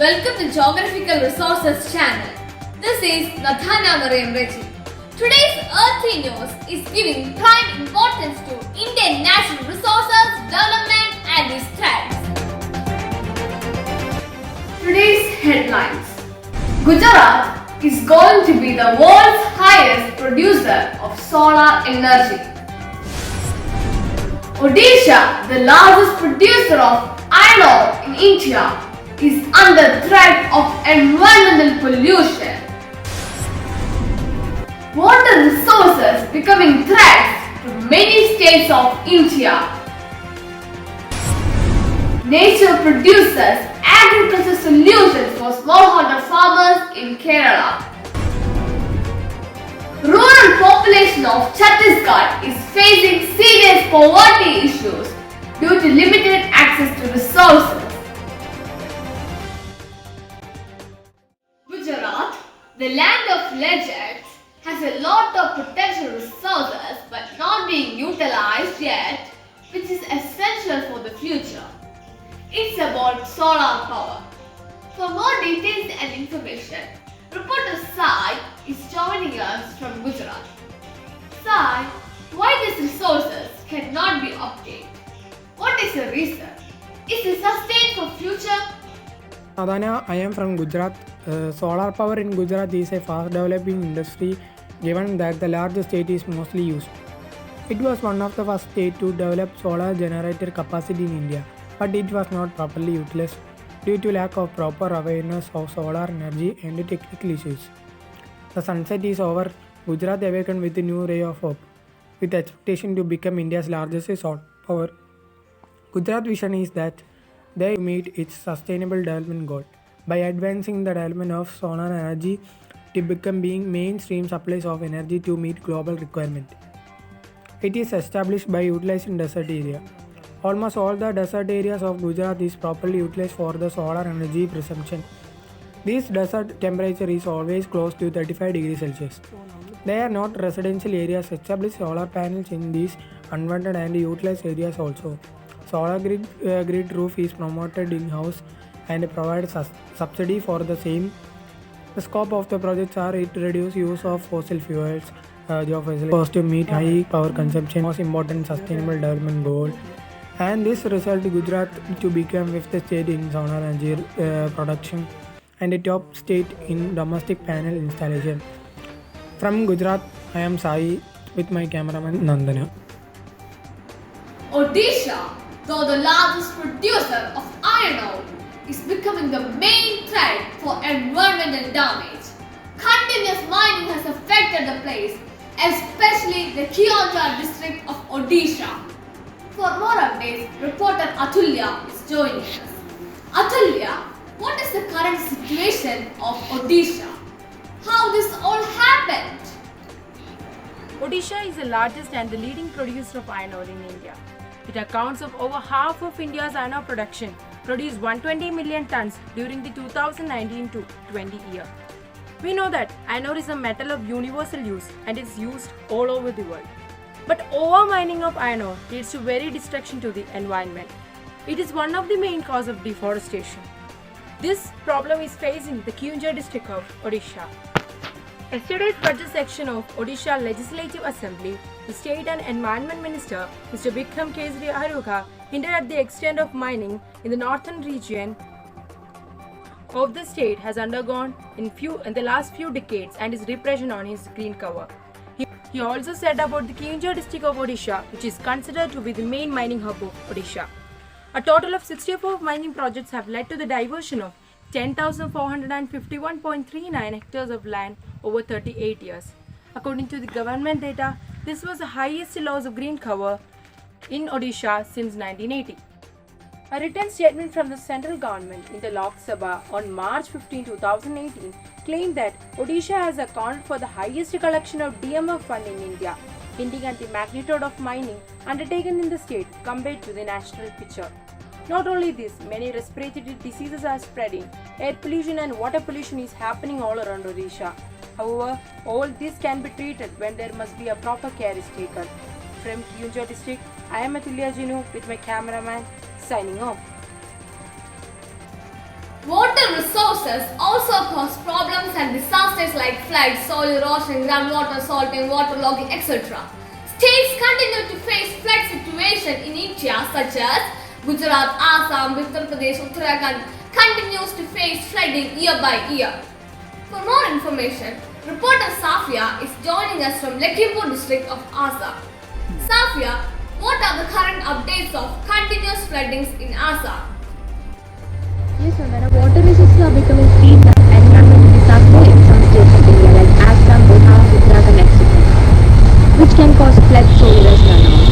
Welcome to Geographical Resources channel. This is Nathana Mariam Reggie. Today's Earthly News is giving prime importance to Indian natural resources, development and its threats. Today's headlines. Gujarat is going to be the world's highest producer of solar energy. Odisha, the largest producer of iron ore in India, is under threat of environmental pollution. Water resources becoming threats to many states of India. Nature produces agricultural solutions for smallholder farmers in Kerala. Rural population of Chhattisgarh is facing serious poverty issues due to limited access to resources. Gujarat, the land of legends, has a lot of potential resources but not being utilized yet, which is essential for the future. It's about solar power. For more details and information, reporter Sai is joining us from Gujarat. Sai, why these resources cannot be obtained? What is the reason? Is it sustained for future? Adana, I am from Gujarat. Solar power in Gujarat is a fast developing industry given that the large state is mostly used. It was one of the first states to develop solar generator capacity in India, but it was not properly utilized due to lack of proper awareness of solar energy and technical issues. The sunset is over. Gujarat awakened with a new ray of hope, with expectation to become India's largest solar power. Gujarat vision is that they meet its sustainable development goal by advancing the development of solar energy to become being mainstream supplies of energy to meet global requirement. It is established by utilizing desert area. Almost all the desert areas of Gujarat is properly utilized for the solar energy consumption. This desert temperature is always close to 35 degrees Celsius. They are not residential areas. Establish solar panels in these unwanted and utilized areas also. Solar grid roof is promoted in-house and provides subsidy for the same. The scope of the projects are it reduce use of fossil fuels, cost to meet high power consumption, most important sustainable development goal. And this result Gujarat to become fifth state in solar energy production and a top state in domestic panel installation. From Gujarat, I am Sai with my cameraman Nandana. Odisha, though the largest producer of iron ore, is becoming the main threat for environmental damage. Continuous mining has affected the place, especially the Keonjhar district of Odisha. For more updates, reporter Atulya is joining us. Atulya, what is the current situation of Odisha? How this all happened? Odisha is the largest and the leading producer of iron ore in India. It accounts of over half of India's iron ore production, produced 120 million tons during the 2019-20 year. We know that iron ore is a metal of universal use and is used all over the world. But over-mining of iron ore leads to very destruction to the environment. It is one of the main causes of deforestation. This problem is facing the Keonjhar district of Odisha. Yesterday's budget section of Odisha Legislative Assembly, the State and Environment Minister, Mr. Bikram Kesari Aruka, hinted at the extent of mining in the northern region of the state has undergone in the last few decades and is repression on his green cover. He also said about the Keonjhar district of Odisha, which is considered to be the main mining hub of Odisha. A total of 64 mining projects have led to the diversion of 10,451.39 hectares of land over 38 years. According to the government data, this was the highest loss of green cover in Odisha since 1980. A written statement from the central government in the Lok Sabha on March 15, 2018 claimed that Odisha has accounted for the highest collection of DMF fund in India, hinting at the magnitude of mining undertaken in the state compared to the national picture. Not only this, many respiratory diseases are spreading. Air pollution and water pollution is happening all around Odisha. However, all this can be treated when there must be a proper care is taken. From Keonjhar district, I am Atulya Jinu with my cameraman signing off. Water resources also cause problems and disasters like floods, soil erosion, groundwater salting, waterlogging, etc. States continue to face flood situations in India such as Gujarat, Assam, Uttar Pradesh, Uttarakhand continues to face flooding year by year. For more information, reporter Safia is joining us from Lakhimpur district of Assam. Safia, what are the current updates of continuous floodings in Assam? Yes, Vandana. Water resources are becoming steeper and climate disaster in some states of India like Assam, Bihar, Uttarakhand, etc., which can cause floods so rivers run out.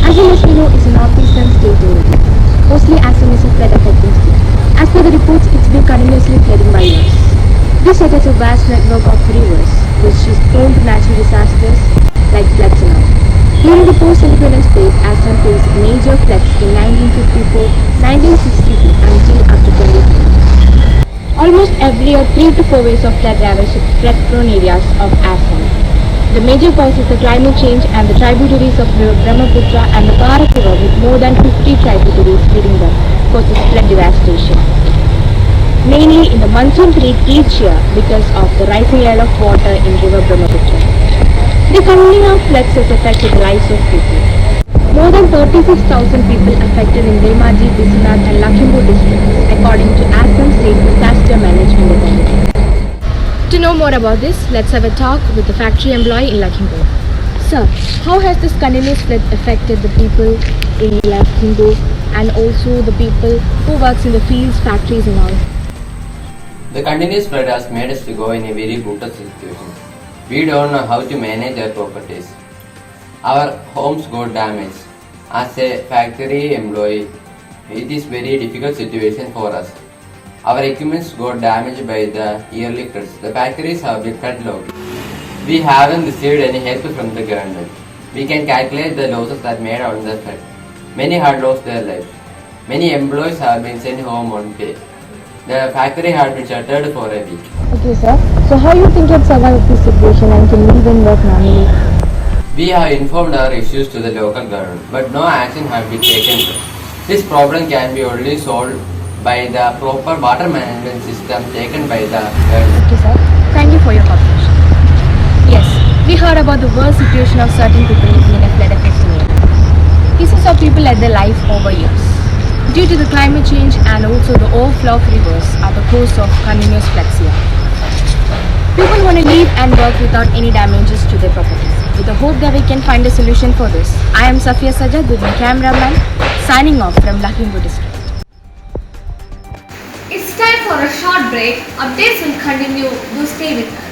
Assam, as we know, is a northeastern state only. Mostly Assam is a flood affecting state. As per the reports, it's been continuously flooding by years. This set a vast network of rivers, which is prone to natural disasters like floods and all. During the post-independence phase, Assam faced major floods in 1954, 1962 until up to 2010. Almost every year, 3 to 4 waves of flood ravage flood-prone areas of Assam. The major cause is the climate change and the tributaries of river Brahmaputra and the Bharat River with more than 50 tributaries feeding them causes flood devastation. Mainly in the monsoon period each year because of the rising level of water in river Brahmaputra. The continuing floods has affected the lives of people. More than 36,000 people affected in Dhemaji, Biswanath and Lakhimpur districts, according to Assam State Disaster Management Authority. To know more about this, let's have a talk with the factory employee in Lakhimpur. Sir, how has this continuous flood affected the people in Lakhimpur and also the people who works in the fields, factories and all? The continuous flood has made us to go in a very brutal situation. We don't know how to manage our properties. Our homes got damaged. As a factory employee, it is very difficult situation for us. Our equipments got damaged by the yearly floods. The factories have been floodlogged. We haven't received any help from the government. We can calculate the losses that made on the flood. Many had lost their lives. Many employees have been sent home on pay. The factory had been shuttered for a week. Okay, sir. So how you think you'd survive this situation and can live and work normally? We have informed our issues to the local government, but no action has been taken. This problem can be only solved by the proper water management system taken by the government. Okay, sir. Thank you for your cooperation. Yes, we heard about the worst situation of certain people living in a flood-affected area. Pieces of people let their life over years. Due to the climate change and also the overflow of rivers are the cause of continuous floods here. People want to live and work without any damages to their properties. With the hope that we can find a solution for this, I am Safia Sajjad with my cameraman signing off from Lakhimpur district. It's time for a short break. Updates will continue. Do stay with us.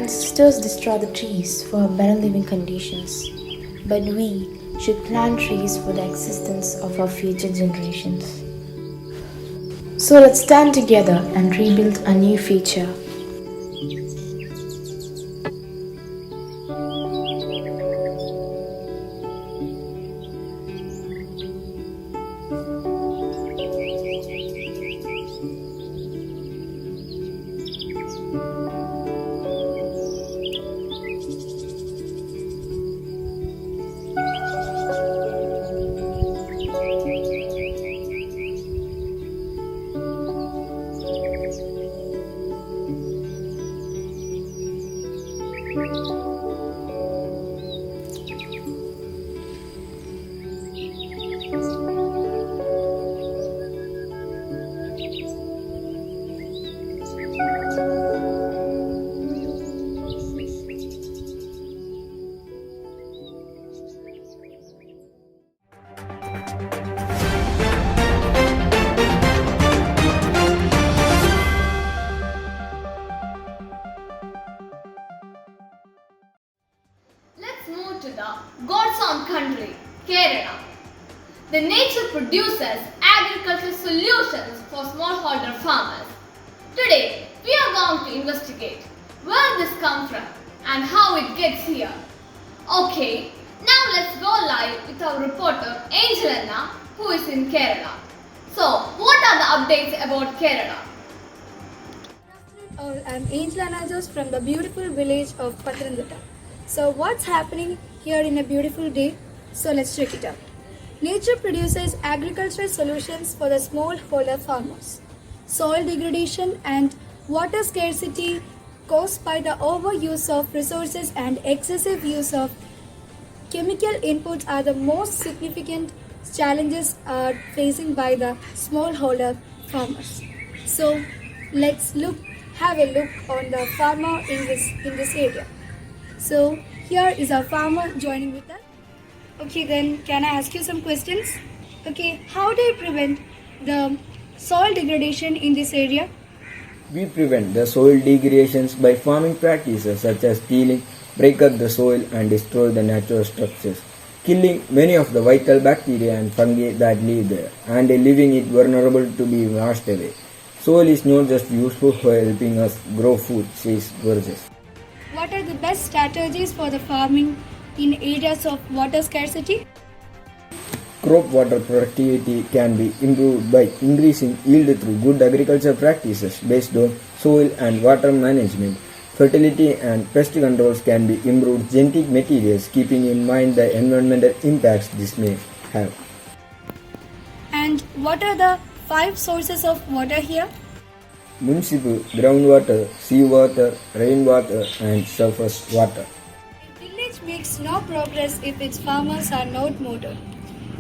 ancestors destroy the trees for better living conditions, but we should plant trees for the existence of our future generations. So let's stand together and rebuild a new future. Let's move to the God's own country, Kerala. The nature produces agricultural solutions for smallholder farmers. Today, we are going to investigate where this comes from and how it gets here. Okay, now let's go live with our reporter Angel Anna, who is in Kerala. So, what are the updates about Kerala? I'm Angela Najos from the beautiful village of Pathanamthitta. So what's happening here in a beautiful day? So let's check it out. Nature produces agricultural solutions for the smallholder farmers. Soil degradation and water scarcity caused by the overuse of resources and excessive use of chemical inputs are the most significant challenges are facing by the smallholder farmers. So let's have a look on the farmer in this area. So here is our farmer joining with us. Okay, then can I ask you some questions? Okay, how do you prevent the soil degradation in this area? We prevent the soil degradations by farming practices such as tilling, break up the soil and destroy the natural structures, killing many of the vital bacteria and fungi that live there and leaving it vulnerable to be washed away. Soil is not just useful for helping us grow food, says Burgess. What are the best strategies for the farming in areas of water scarcity? Crop water productivity can be improved by increasing yield through good agriculture practices based on soil and water management. Fertility and pest controls can be improved genetic materials, keeping in mind the environmental impacts this may have. And what are the 5 sources of water here? Municipal groundwater, seawater, rainwater and surface water. A village makes no progress if its farmers are not modern.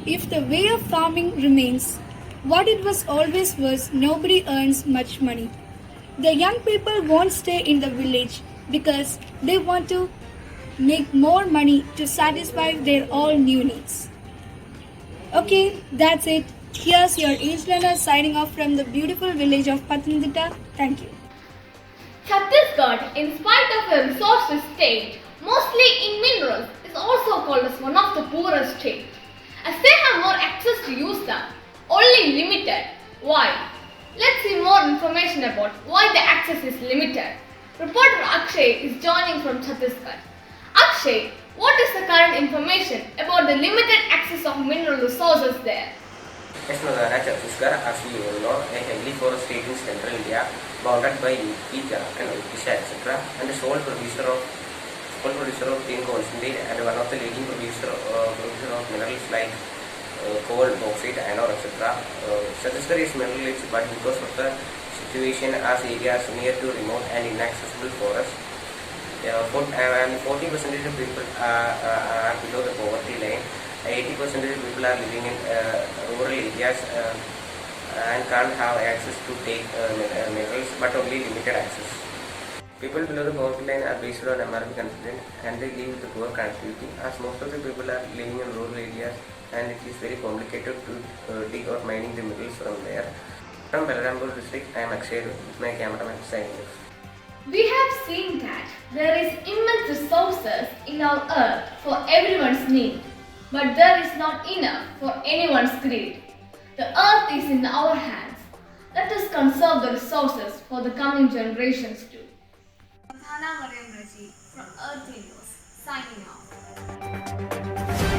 If the way of farming remains what it was always was, nobody earns much money. The young people won't stay in the village because they want to make more money to satisfy their all new needs. Okay, that's it. Here's your Angela signing off from the beautiful village of Pathanamthitta. Thank you. Chhattisgarh, in spite of a resourceless state, mostly in minerals, is also called as one of the poorest states, as they have more access to use them, only limited. Why? Let's see more information about why the access is limited. Reporter Akshay is joining from Chhattisgarh. Akshay, what is the current information about the limited access of mineral resources there? Yes, Madana, Chhattisgarh, as we all know, a heavily forested state in central India, bounded by UP, Jharkhand, Odisha, etc., and the sole producer of tin concentrate and one of the leading producer of minerals like coal, bauxite, iron ore, etc. Chhattisgarh is mineral rich, but because of the situation as areas near to remote and inaccessible forests, 40% of people are below the poverty line. 80% of people are living in rural areas and can't have access to take minerals, but only limited access. People below the poverty line are based on MRP consultant and they live with poor connectivity, as most of the people are living in rural areas and it is very complicated to dig or mining the minerals from there. From Balarampur district, I am Akshay with my cameraman signing off. We have seen that there is immense resources in our earth for everyone's need, but there is not enough for anyone's greed. The earth is in our hands. Let us conserve the resources for the coming generations too. Hannah Mariam Raji from Earth News, signing off.